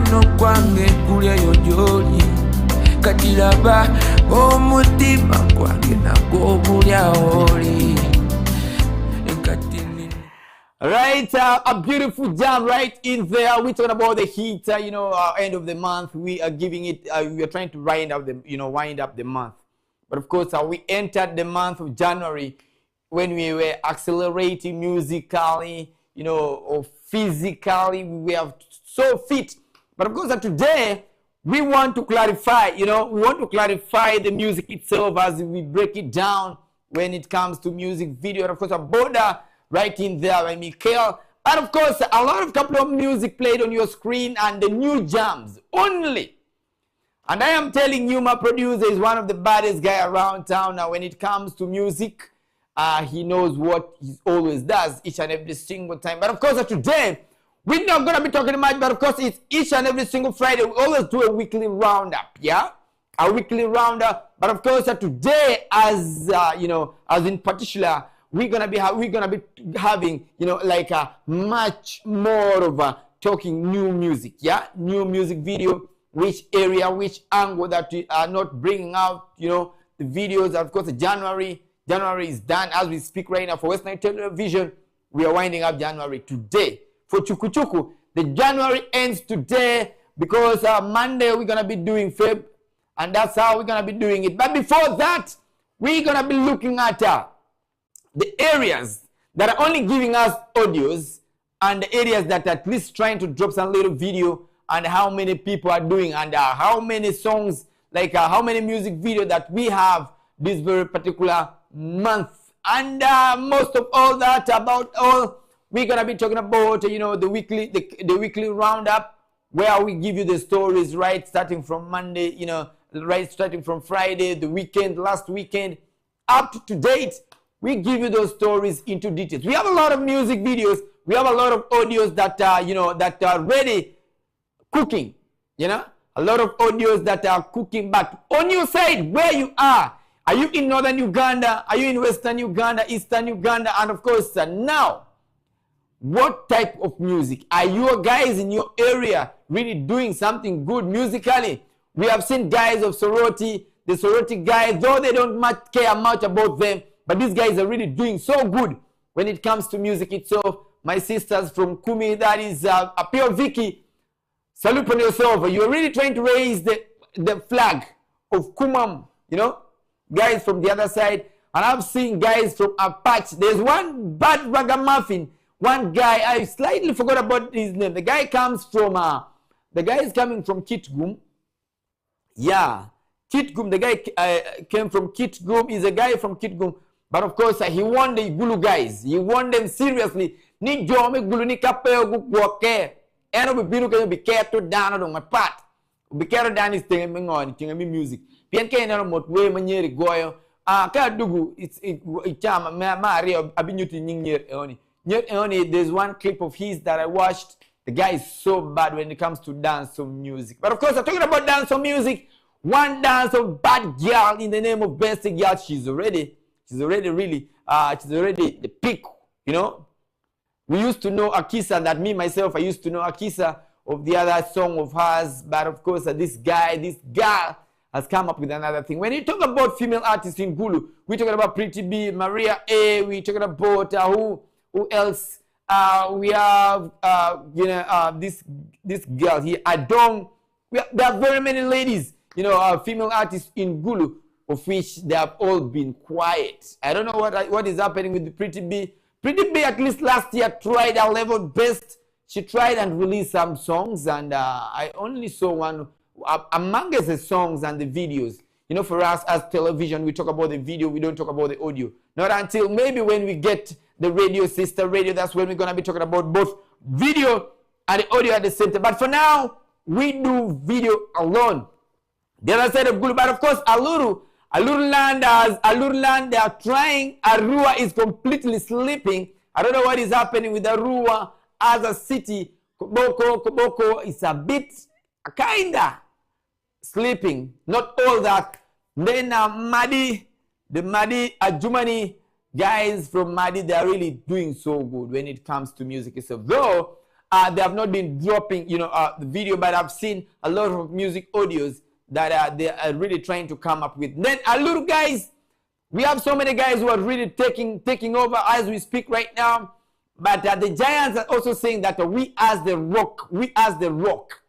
mukwano gwange gulya yojoli katilaba omutima gwange nagwo gulya oli. Right, a beautiful jam right in there. We're talking about the heat, end of the month. We are giving it, we are trying to wind up the month. But of course, we entered the month of January when we were accelerating musically, or physically. We were so fit. But of course, today, we want to clarify, we want to clarify the music itself as we break it down when it comes to music video. And of course, a border right in there by Michael. And of course, a lot of couple of music played on your screen and the new jams only. And I am telling you, my producer is one of the baddest guy around town. Now, when it comes to music, he knows what he always does each and every single time. But of course, today, we're not going to be talking much, but of course, it's each and every single Friday. We always do a weekly roundup, yeah? A weekly roundup. But of course, today, as in particular, we're gonna be having like a much more of a talking new music, yeah, new music video, which area, which angle that we are not bringing out, the videos. Of course, January is done as we speak right now for Western Television. We are winding up January today for Chuku Chuku. The January ends today because Monday we're gonna be doing Feb, and that's how we're gonna be doing it. But before that, we're gonna be looking at the areas that are only giving us audios and the areas that are at least trying to drop some little video and how many people are doing and how many songs, like how many music videos that we have this very particular month. And most of all that, about all, we're going to be talking about, the weekly roundup where we give you the stories, right, starting from Monday, right, starting from Friday, the weekend, last weekend, up to date. We give you those stories into details. We have a lot of music videos. We have a lot of audios that that are ready cooking. A lot of audios that are cooking. But on your side, where you are you in northern Uganda? Are you in western Uganda, eastern Uganda? And of course, now, what type of music? Are you guys in your area really doing something good musically? We have seen guys of sorority, the sorority guys, though they don't care much about them, but these guys are really doing so good when it comes to music itself. My sisters from Kumi, that is Apio Vicky, salute on yourself. You're really trying to raise the flag of Kumam, guys from the other side. And I've seen guys from Apache. There's one bad ragamuffin, one guy, I slightly forgot about his name. The guy is coming from Kitgum. Yeah, Kitgum, the guy came from Kitgum. He's a guy from Kitgum. But of course, he won the Gulu guys. He won them seriously. Ni jome Gulu ni kapeo gukwake. Eno bibinu kanyo biketo dano dong my part. Biketo dano is tinga mingoni, tinga mi music. Pian kaya nano motwe manyeri goyo. Kaya dugu, ichama, maari abinyuti nyingyer eoni. Nyer eoni, there's one clip of his that I watched. The guy is so bad when it comes to dance of music. But of course, I'm talking about dance of music. One dance of bad girl in the name of Bestie Girl. She's already the peak, We used to know Akisa, that me, myself, I used to know Akisa of the other song of hers. But of course, this girl has come up with another thing. When you talk about female artists in Gulu, we're talking about Pretty B, Maria A, we're talking about who else? We have, this girl here, Adong. There are very many ladies, female artists in Gulu, of which they have all been quiet. I don't know what is happening with the Pretty B. Pretty B, at least last year, tried her level best. She tried and released some songs, and I only saw one amongst the songs and the videos. For us as television, we talk about the video, we don't talk about the audio. Not until maybe when we get the radio, sister radio, that's when we're going to be talking about both video and the audio at the same time. But for now, we do video alone. The other side of Gulu, but of course, Aluru land, they are trying. Arua is completely sleeping. I don't know what is happening with Arua as a city. Koboko is a bit, kinda sleeping. Not all that. Then Madi, the Madi, Ajumani guys from Madi, they are really doing so good when it comes to music itself. Though, they have not been dropping, the video, but I've seen a lot of music audios that they are really trying to come up with. Then a little guys, we have so many guys who are really taking over as we speak right now. But the Giants are also saying that we as the rock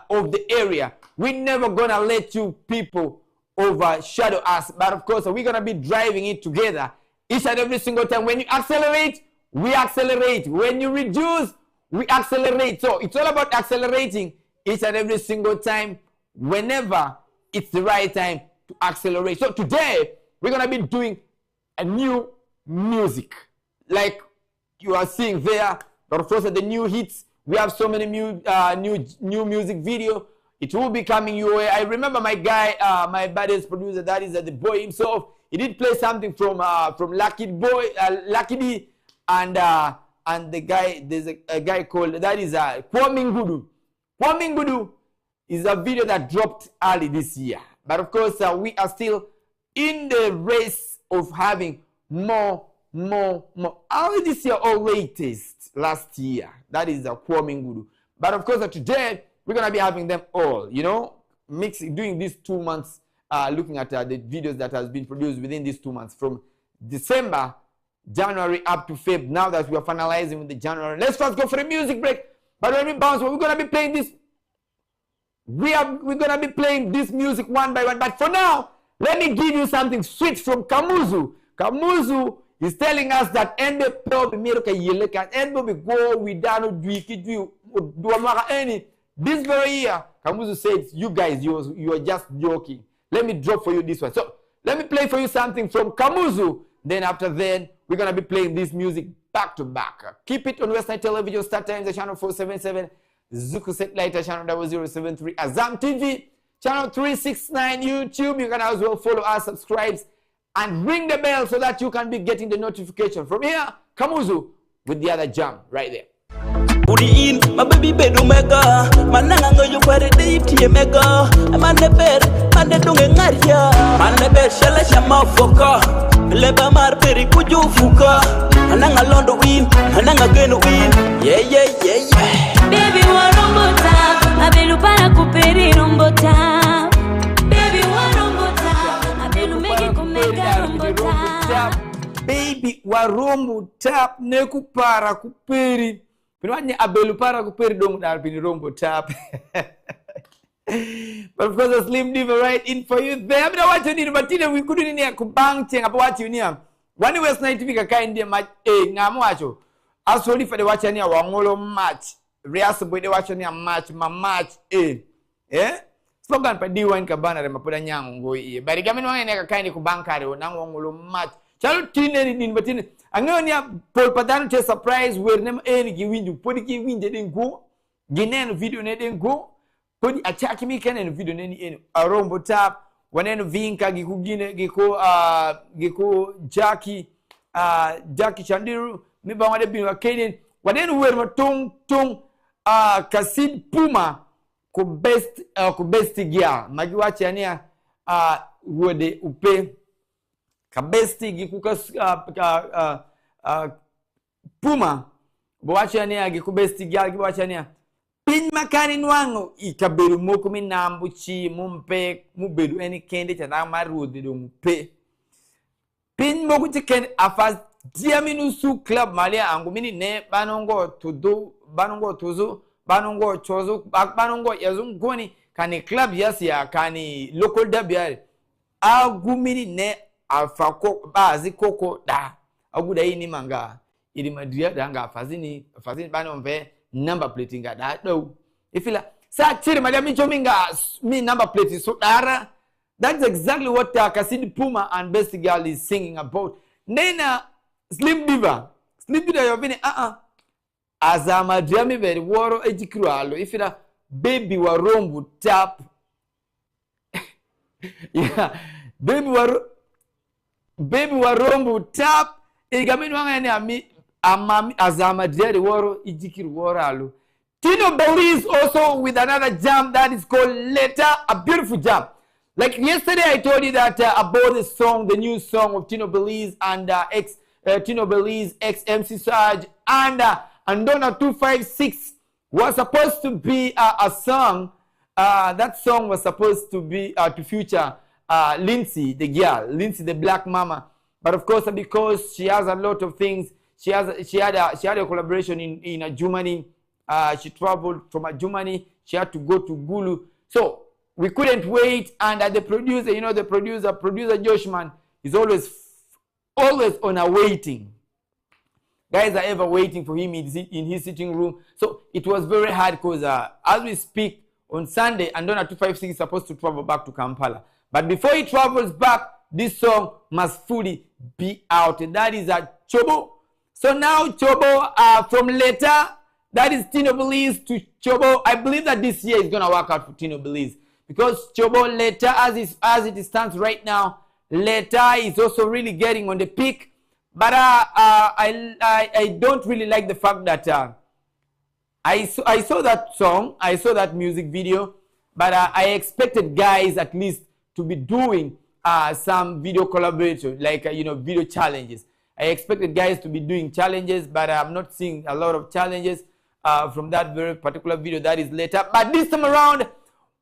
of the area, we're never gonna let you people overshadow us. But of course, we're gonna be driving it together each and every single time. When you accelerate, we accelerate. When you reduce, we accelerate. So it's all about accelerating each and every single time, whenever it's the right time to accelerate. So today, we're gonna be doing a new music, like you are seeing there. But of course, the new hits. We have so many new music video. It will be coming your way. I remember my guy, my baddest producer, that is the boy himself. He did play something from Lucky B, and the guy, there's a guy called, that is Kwame Ngudu. Kwame Ngudu is a video that dropped early this year. But of course, we are still in the race of having more. Early this year or latest last year. That is Kwame Ngudu. But of course, today we're gonna be having them all. Doing these 2 months, looking at the videos that has been produced within these 2 months, from December, January up to Feb. Now that we are finalizing with the January, let's first go for a music break. But when we bounce, we're gonna be playing this. We're gonna be playing this music one by one. But for now, let me give you something sweet from Kamuzu. Kamuzu is telling us that this very year, Kamuzu says, you guys, you are just joking. Let me drop for you this one. So let me play for you something from Kamuzu. Then after then, we're gonna be playing this music back to back. Keep it on Western Television, Start Times, channel 477, CHUKU Satellite, channel 0073, Azam TV, channel 369, YouTube. You can as well follow us, subscribe, and ring the bell so that you can be getting the notification. From here, Kamuzu with the other jam right there. Uriin, my baby bedu mega, mananga you kwere deity mega, mane ber, mane dunge ngaria, mane ber shala shama foka, leba mar peri kuju fuka, ananga londo win, ananga genu win, yeah. Baby wa rombo tap, abelu para kuperi rombo tap. Baby wa rombo tap, abelu mege kumega rombo tap. Baby wa rombo tap, neku para kuperi. Pinwanye abelu para kuperi dong dar pini rombo tap. But of course, a Slim Diva right in for you there. But I want you to know, we couldn't in here kubang cheng apa watch you near. One West Night TV ka kind match ngamu wacho. As sorry for the watch near wangolo match. Reas boy the watch near match slogan pa D1 ka bana re mapuda nyang ngoi. Bari gamin wangen ka kind kubang kare nang wangolo match. Chalo tine ni batine. Angonia Paul Padano te surprise where nem eni ki windu podi ki winde den go. Ginen video ne den go. Podi achaki mi kenen video ne ni eni arombo tap waneno vinka gikugine giko Jackie Chandiru mi bangade binwa Kenen waneno wer matong Kasid Puma ko best gear magiwache ania wode upe kabesti gikuka Puma boachania gikubesti gyal giboachania pin makani nwango ikaberu moko minambu chi mumpe mubedu eni kende chana marudi do mpe pin moko chiken afaz diaminusu club malia angu mini ne banongo tuzu banongo chozo banongo yazungoni kani club yasia kani local dabiari agumini ne alfako bazi koko da aguda ini manga ili madria danga fazini banomve number plate nga da do ifila sa chiri malia minchominga mi number plate so dara. That's exactly what Kasid Puma and Best Girl is singing about. Nena Slim Diva yovini azama drami veri woro ejikrualo ifila baby wa rombo tap yeah baby wa rombo tap igamini wangene amami azama drari woro ijikiru woro. Tino Belize also with another jam that is called Later, a beautiful jam. Like yesterday I told you that about the song, the new song of Tino Belize and Tino Belize, ex MC Sarge and Andona 256 was supposed to be a song. That song was supposed to be to feature Lindsay, the girl, Lindsay, the black mama. But of course, because she has a lot of things, she had a collaboration in Germany. She traveled from Germany. She had to go to Gulu. So we couldn't wait. And the producer, you know, the producer Joshman is always on a waiting. Guys are ever waiting for him in his sitting room. So it was very hard because as we speak on Sunday, Andona 256 is supposed to travel back to Kampala. But before he travels back, this song must fully be out. And that is Chobo. So now Chobo from Later, that is Tino Belize to Chobo. I believe that this year is going to work out for Tino Belize. Because Chobo Later, as it stands right now, Later is also really getting on the peak. But I don't really like the fact that I saw that song, I saw that music video, but I expected guys at least to be doing some video collaboration, like video challenges. I expected guys to be doing challenges, but I'm not seeing a lot of challenges from that very particular video that is Later. But this time around,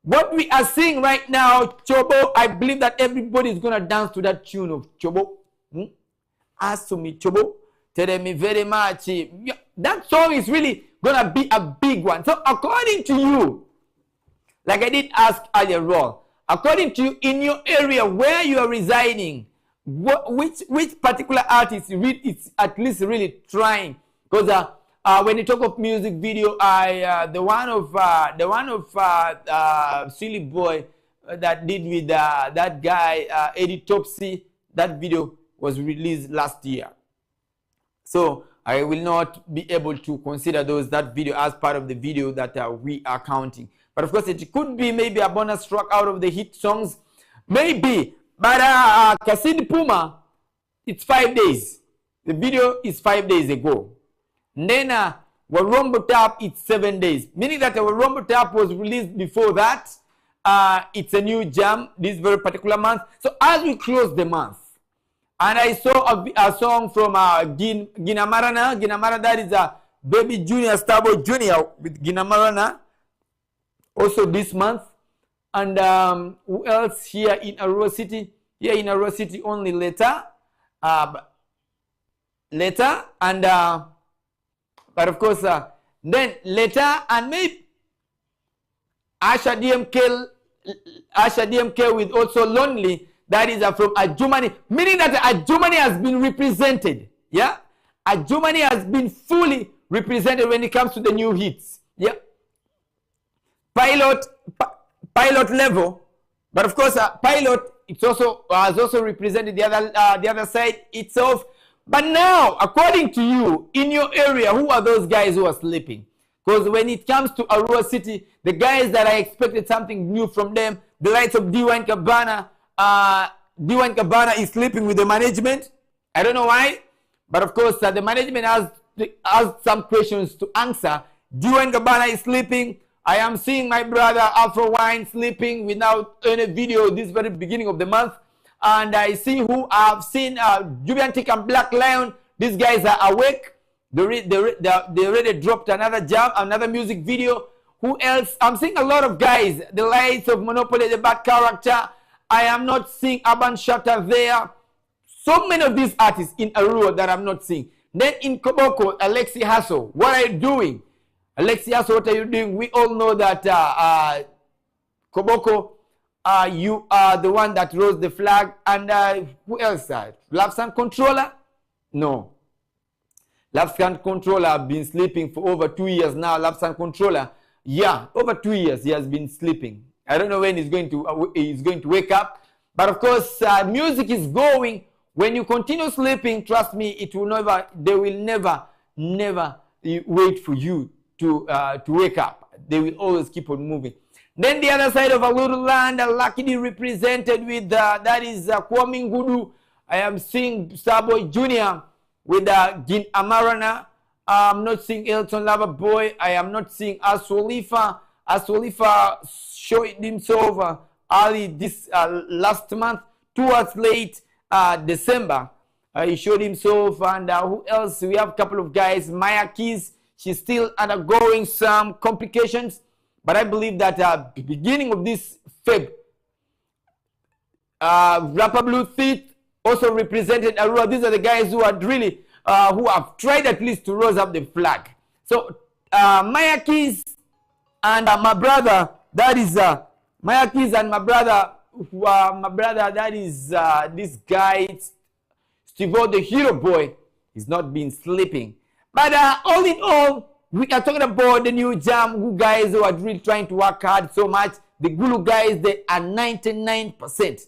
what we are seeing right now, Chobo, I believe that everybody is gonna dance to that tune of Chobo. Asumi Chobo, tell me very much. That song is really gonna be a big one. So according to you, like I did ask earlier on, according to you, in your area where you are residing, which particular artist is at least really trying? Because when you talk of music video, the one of Silly Boy that did with that guy Eddie Topsy, that video was released last year. So I will not be able to consider that video as part of the video that we are counting. But of course, it could be maybe a bonus track out of the hit songs. Maybe. But Cassidy Puma, it's 5 days. The video is 5 days ago. And then Warombo Tap, it's 7 days. Meaning that Warombo Tap was released before that. It's a new jam this very particular month. So as we close the month, and I saw a song from Ginamarana. Ginamarana, that is a Baby Junior, Starboy Junior with Ginamarana. Also this month. And who else here in Arua City? Here in Arua City, only Later. Later. And, but of course, then Later and maybe Asha DMK with also Lonely. That is from Adjumani, meaning that Adjumani has been represented. Yeah, Adjumani has been fully represented when it comes to the new hits. Yeah, pilot level, but of course, pilot it's also has also represented the other side itself. But now, according to you, in your area, who are those guys who are sleeping? Because when it comes to Arua City, the guys that I expected something new from them, the likes of D1 Cabana. D1 Cabana is sleeping with the management. I don't know why, but of course the management has some questions to answer. D1 Cabana is sleeping. I am seeing my brother Afro Wine sleeping without any video this very beginning of the month. And I see who I've seen Jubiantic and Black Lion. These guys are awake. They already dropped another jam, another music video. Who else? I'm seeing a lot of guys. The Lights of Monopoly, the Bad Character. I am not seeing Urban Shutter there. So many of these artists in Arua that I'm not seeing. Then in Koboko, Alexi Hasso, what are you doing? Alexi Hasso, what are you doing? We all know that Koboko, you are the one that rose the flag. And who else? Lapsan Controller? No. Lapsan Controller have been sleeping for over 2 years now. Lapsan Controller, yeah, over 2 years he has been sleeping. I don't know when he's going to wake up. But of course, music is going. When you continue sleeping, trust me, they will never wait for you to wake up. They will always keep on moving. Then the other side of a little land, luckily represented with, that is Kwame Ngudu. I am seeing Starboy Jr. with Gin Amarana. I'm not seeing Elton Loverboy. I am not seeing Aswalifa. Aswalifa showed himself early this last month, towards late December. He showed himself, and who else? We have a couple of guys. Maya Keys She's still undergoing some complications, but I believe that beginning of this Feb, Rapper Blue Teeth also represented Arua. These are the guys who are really, who have tried at least to raise up the flag. So, Maya Keys and my brother, that is, Maya Keys and my brother, that is this guy, Steve-O, the hero boy, he's not been sleeping. But all in all, we are talking about the new jam, who guys who are really trying to work hard so much. The Gulu guys, they are 99%.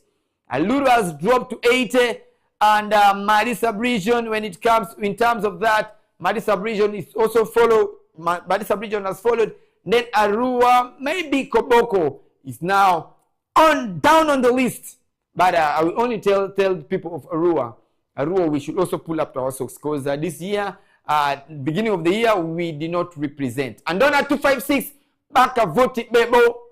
Aluru has dropped to 80, and Marisa Region, when it comes in terms of that, Marisa Region is also followed. Marisa Region has followed. Then Arua, maybe Koboko is now down on the list. But I will only tell people of Arua, we should also pull up to our socks, because this year, beginning of the year, we did not represent. And Donna 256, Baka Voti Bebo,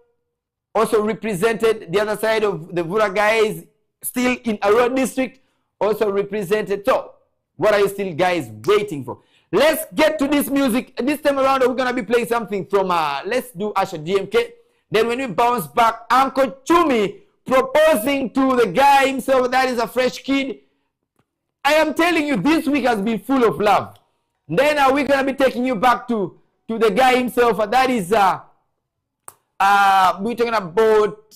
also represented the other side of the Vura guys, still in Arua district, also represented. So, what are you still guys waiting for? Let's get to this music. This time around, we're going to be playing something from, let's do Asha DMK. Then when we bounce back, Uncle Chumi proposing to the guy himself, that is a fresh kid. I am telling you, this week has been full of love. Then we're going to be taking you back to the guy himself. That is, we're talking about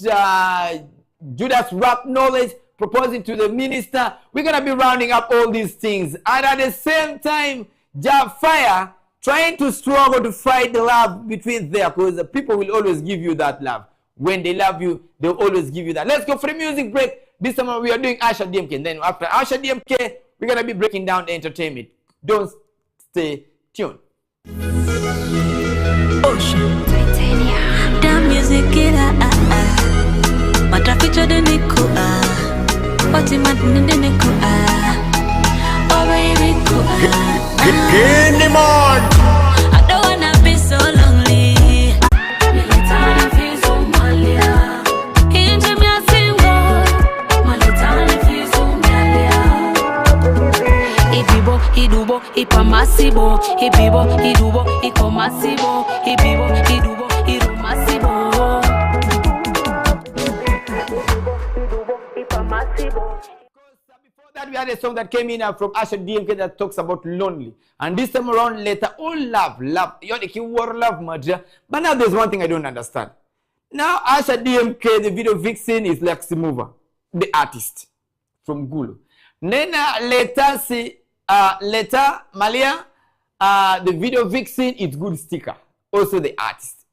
Judas Rap Knowledge proposing to the minister. We're going to be rounding up all these things. And at the same time, Jab Fire trying to struggle to fight the love between there, because the people will always give you that love. When they love you, they'll always give you that. Let's go for the music break. This time we are doing Asha DMK. And then after Asha DMK, we're going to be breaking down the entertainment. Don't stay tuned. Ocean Titania. The music killer. Mataficho de Nico. Otimat de Nico. Oh baby, Get him on. I don't wanna be so lonely. Military feels so malia. Into me a single. Military feels so malia. Ibibo, idubo, ipamasibo. Ibibo, idubo, ikomasibo. Ibibo, idubo, irumasibo. That we had a song that came in from Asha DMK that talks about lonely, and this time around later all love you're the keyword love matter. But now there's one thing I don't understand. Now Asha DMK, the video vixen, is Lexi Mover, the artist from Gulu. Then later Malia, the video vixen is Good Sticker, also the artist.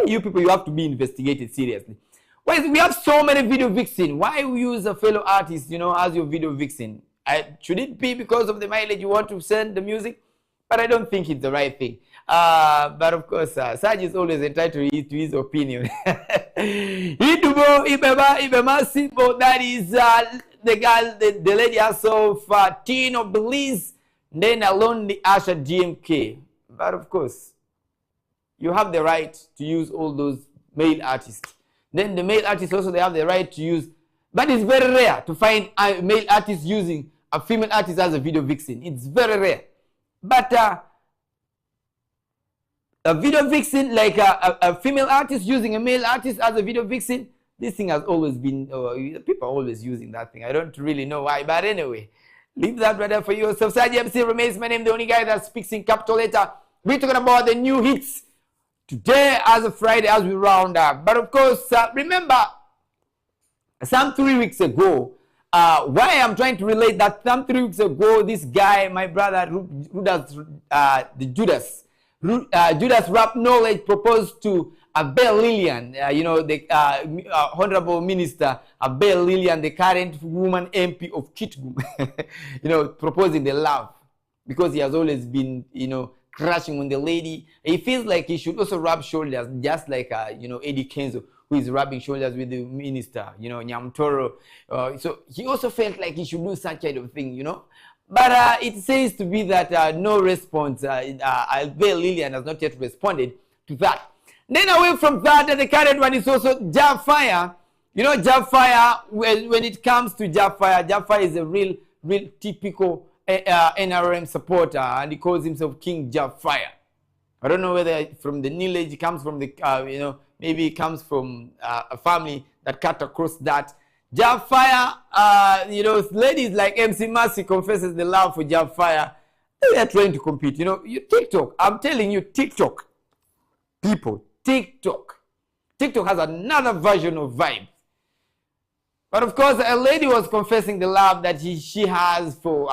You people, you have to be investigated seriously. Why we have so many video vixen? Why we use a fellow artist, as your video vixen? Should it be because of the mileage you want to send the music? But I don't think it's the right thing. But of course, Saj is always entitled to his opinion. Idubo, Ibema, Simbo, that is the girl, the lady herself, Teen of Belize, then alone the Asha GMK. But of course, you have the right to use all those male artists. Then the male artists also, they have the right to use, but it's very rare to find a male artist using a female artist as a video vixen. It's very rare. But a video vixen, like a female artist using a male artist as a video vixen, this thing has always been, people are always using that thing. I don't really know why, but anyway, leave that right there for you. So Saji MC remains my name, the only guy that speaks in capital letter. We're talking about the new hits today as a Friday as we round up. But of course, remember, some 3 weeks ago, why I'm trying to relate that some 3 weeks ago, this guy, my brother, who does the Judas Rap Knowledge, proposed to Abel Lillian, the Honorable Minister Abel Lillian, the current woman MP of Kitgum, proposing the love, because he has always been, crashing on the lady. He feels like he should also rub shoulders, just like Eddie Kenzo, who is rubbing shoulders with the minister, Nyamtoro. So he also felt like he should do such kind of thing, But it says to be that no response. Abel Lillian has not yet responded to that. Then away from that, the current one is also Jab Fire. Jab Fire, when it comes to Jab Fire is a real typical NRM supporter, and he calls himself King Jab Fire. I don't know whether from the lineage it comes from the, maybe it comes from a family that cut across that. Fire, ladies like MC Mercy confesses the love for Fire. They are trying to compete. TikTok, I'm telling you, TikTok. People, TikTok has another version of vibe. But of course, a lady was confessing the love that she has for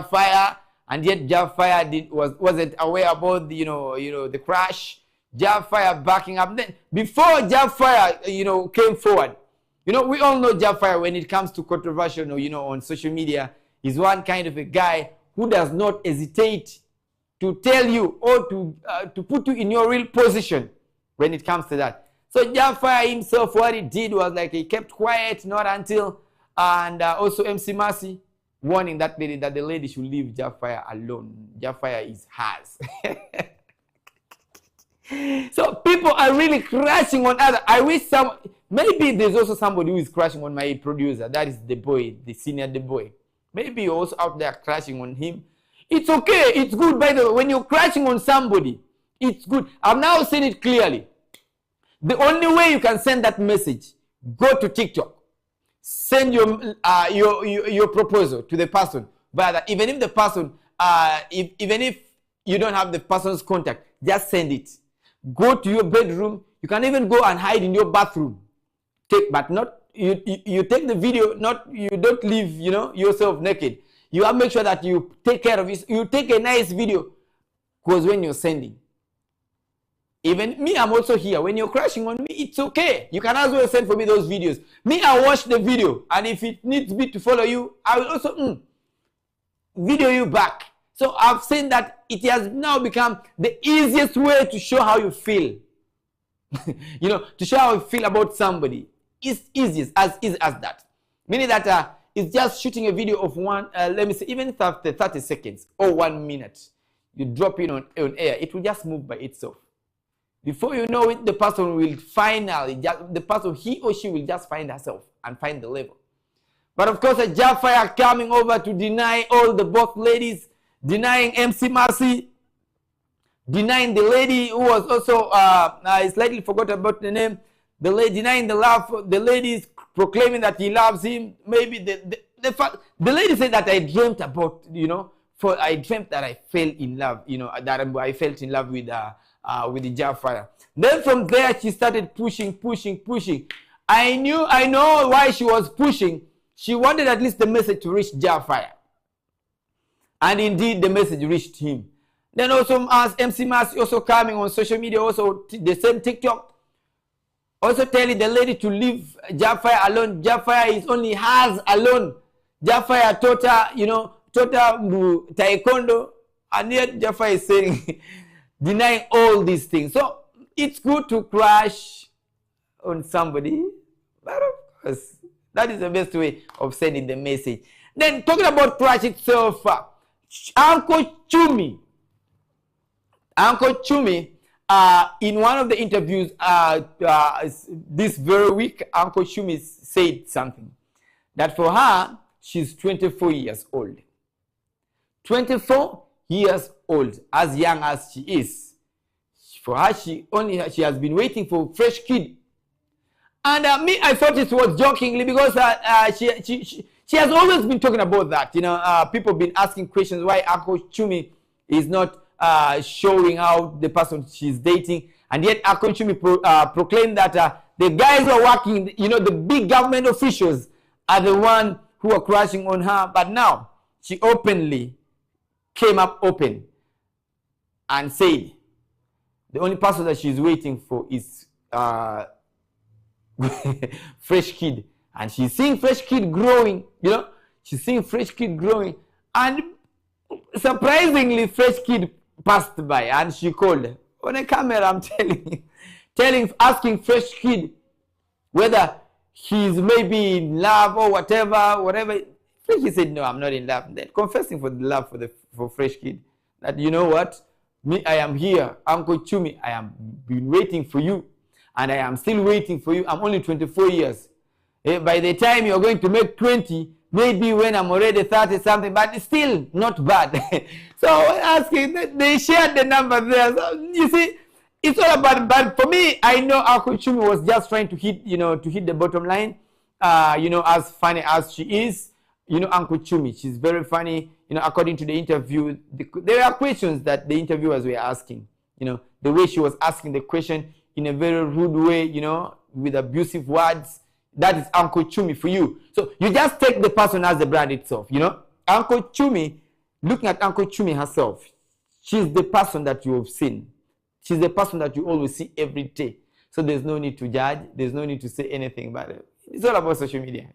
Fire, and yet Fire wasn't aware about the crash. Fire backing up. Then before Fire came forward, we all know Fire when it comes to controversial, on social media, is one kind of a guy who does not hesitate to tell you or to put you in your real position when it comes to that. So Fire himself, what he did was like he kept quiet, not until, and also MC Mercy warning that lady that the lady should leave Fire alone. Fire is hers. So people are really crashing on other. I wish maybe there's also somebody who is crashing on my producer. That is the boy, the senior the boy. Maybe you're also out there crashing on him. It's okay. It's good. By the way, when you're crashing on somebody, it's good. I've now seen it clearly. The only way you can send that message, go to TikTok. Send your proposal to the person. But even if the person, even if you don't have the person's contact, just send it. Go to your bedroom. You can even go and hide in your bathroom. But not you take the video. Not you don't leave yourself naked. You have to make sure that you take care of it. You take a nice video, because when you're sending, even me, I'm also here. When you're crashing on me, it's okay. You can as well send for me those videos. Me, I watch the video, and if it needs me to follow you, I will also video you back. So I've seen that it has now become the easiest way to show how you feel. To show how you feel about somebody. It's easy as that. Meaning that it's just shooting a video of let me say, even after 30 seconds or 1 minute. You drop it on air, it will just move by itself. Before you know it, the person will finally, he or she will just find herself and find the level. But of course, Fire coming over to deny all the both ladies, denying MC Mercy, denying the lady who was also, I slightly forgot about the name, the lady denying the love for the ladies, proclaiming that he loves him. Maybe the lady said that I dreamt about, I dreamt that I fell in love, that I felt in love with the Fire. Then from there, she started pushing. I know why she was pushing. She wanted at least the message to reach Fire. And indeed, the message reached him. Then also, as MC Mercy also coming on social media, also the same TikTok, also telling the lady to leave Fire alone. Fire is only hers alone. Fire taught her, taekwondo, and yet Fire is saying, denying all these things. So it's good to crash on somebody, but of course, that is the best way of sending the message. Then talking about crash itself, Uncle Chumi, in one of the interviews this very week, Uncle Chumi said something that for her, she's 24 years old. 24 years old, as young as she is. For her, she has been waiting for a fresh kid. And me, I thought it was jokingly, because she has always been talking about that. People have been asking questions why Uncle Chumi is not showing how the person she's dating. And yet Uncle Chumi proclaimed that the guys who are working, the big government officials are the one who are crashing on her. But now she openly came up open and said the only person that she's waiting for is fresh kid. And she's seeing fresh kid growing, she's seeing fresh kid growing. And surprisingly, fresh kid passed by and she called on a camera. I'm asking fresh kid whether he's maybe in love or whatever. He said, no, I'm not in love. Then confessing for the love for fresh kid, that you know what, me, I am here, Uncle Chumi, I am been waiting for you, and I am still waiting for you. I'm only 24 years. By the time you're going to make 20, maybe when I'm already 30 something, but it's still not bad. So I was asking, they shared the number there. So you see, it's all about, but for me, I know Uncle Chumi was just trying to hit, to hit the bottom line. As funny as she is, Uncle Chumi, she's very funny. According to the interview, there are questions that the interviewers were asking. The way she was asking the question in a very rude way, with abusive words. That is Uncle Chumi for you. So you just take the person as the brand itself. Uncle Chumi, looking at Uncle Chumi herself, she's the person that you have seen. She's the person that you always see every day. So there's no need to judge. There's no need to say anything about it. It's all about social media,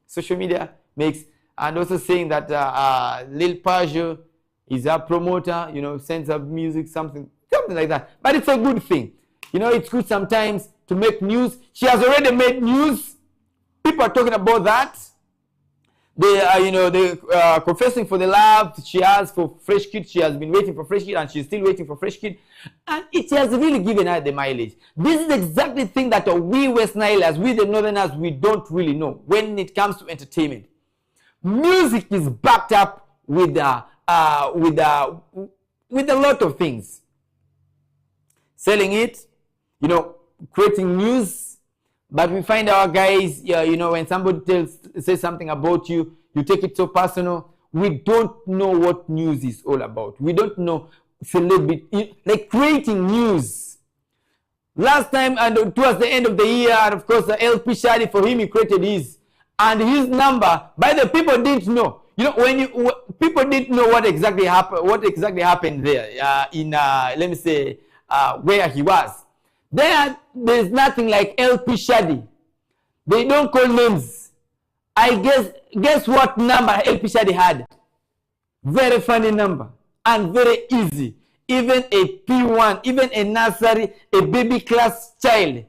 Social media makes, and also saying that Lil Pajot is a promoter, sends up music, something like that. But it's a good thing. It's good sometimes to make news. She has already made news. People are talking about that. They confessing for the love she has for Fresh Kid. She has been waiting for Fresh Kid, and she's still waiting for Fresh Kid. And it has really given her the mileage. This is exactly the thing that we West Nilers, we the Northerners, we don't really know when it comes to entertainment. Music is backed up with a lot of things. Selling it, creating news. But we find our guys, when somebody says something about you, you take it so personal. We don't know what news is all about. We don't know celebrity, like creating news. Last time, and towards the end of the year, and of course, the LP Shadi, for him, he created his. And his number, by the people didn't know. People didn't know what exactly happened there let me say, where he was. There's nothing like LP Shadi. They don't call names. I guess what number LP Shadi had? Very funny number and very easy. Even a P1, even a nursery, a baby class child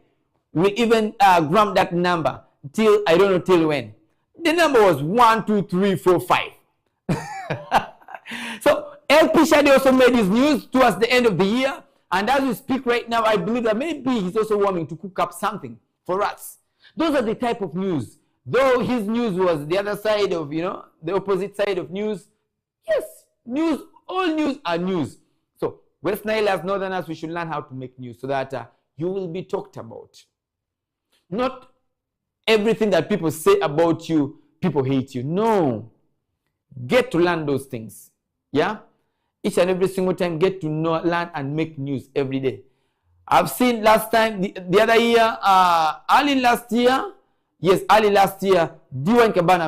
will even grab that number till I don't know till when. The number was 1, 2, 3, 4, 5. So LP Shadi also made his news towards the end of the year. And as we speak right now, I believe that maybe he's also wanting to cook up something for us. Those are the type of news. Though his news was the other side of, the opposite side of news. Yes, news, all news are news. So West Nilers, Northerners, we should learn how to make news so that you will be talked about. Not everything that people say about you, people hate you. No. Get to learn those things. Yeah? Each and every single time, get to know, learn, and make news every day. I've seen last time, the other year, early last year, Diwan Kabana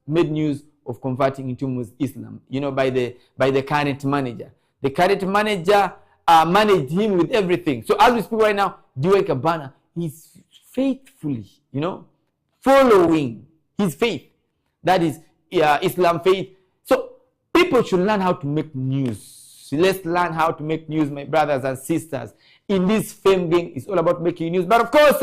made news of converting into Islam, by the current manager. The current manager managed him with everything. So as we speak right now, Diwan Kabana is faithfully, following his faith. That is Islam faith. So people should learn how to make news. Let's learn how to make news, my brothers and sisters. In this fame game, it's all about making news. But of course,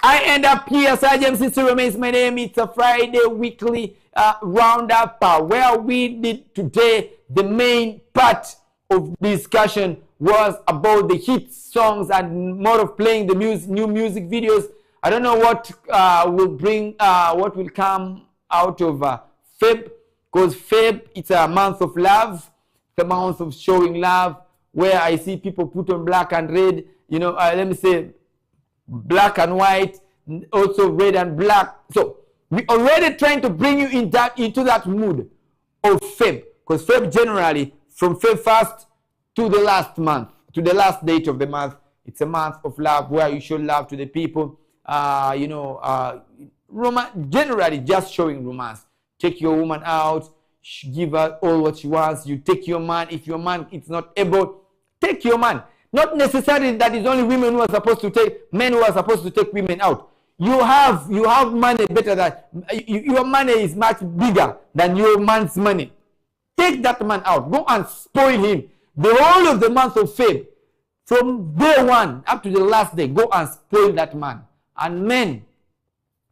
I end up here. Sergeant Sister remains my name. It's a Friday weekly roundup where we did today. The main part of discussion was about the hit songs and more of playing the new music videos. I don't know what what will come out of Feb. Because Feb, it's a month of love, the month of showing love, where I see people put on black and red, let me say black and white, also red and black. So we're already trying to bring you into that mood of Feb. Because Feb generally, from Feb 1st to the last month, to the last date of the month, it's a month of love where you show love to the people. Generally just showing romance. Take your woman out, give her all what she wants. You take your man. If your man is not able, take your man. Not necessarily that it's only women who are supposed to take, men who are supposed to take women out. You have money better than, your money is much bigger than your man's money. Take that man out. Go and spoil him. The whole of the month of Feb, from day one up to the last day, go and spoil that man. And men,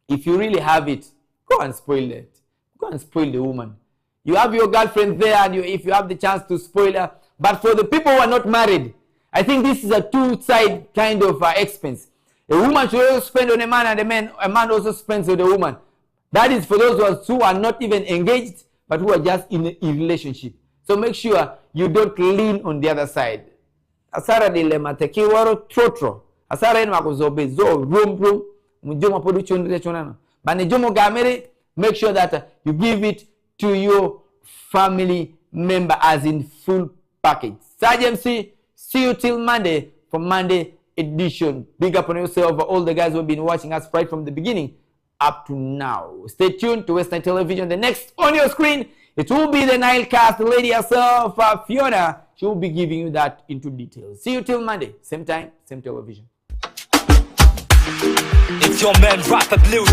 if you really have it, go and spoil it. Go and spoil the woman. You have your girlfriend there, and if you have the chance to spoil her. But for the people who are not married, I think this is a two-side kind of expense. A woman should also spend on a man, and a man also spends on the woman. That is for those of us who are not even engaged, but who are just in a relationship. So make sure you don't lean on the other side. Asara dilema teki waro trotro. Asara enu makuzobe zo rum. Mjomo podu chondre chonano. Bane jomo gamere, make sure that you give it to your family member as in full package. Sergeant MC, see you till Monday for Monday edition. Big up on yourself, all the guys who have been watching us right from the beginning up to now. Stay tuned to Western Television. The next on your screen, it will be the Nilecast, the lady herself, Fiona. She will be giving you that into details. See you till Monday, same time, same television. It's your man, Rapper Blue.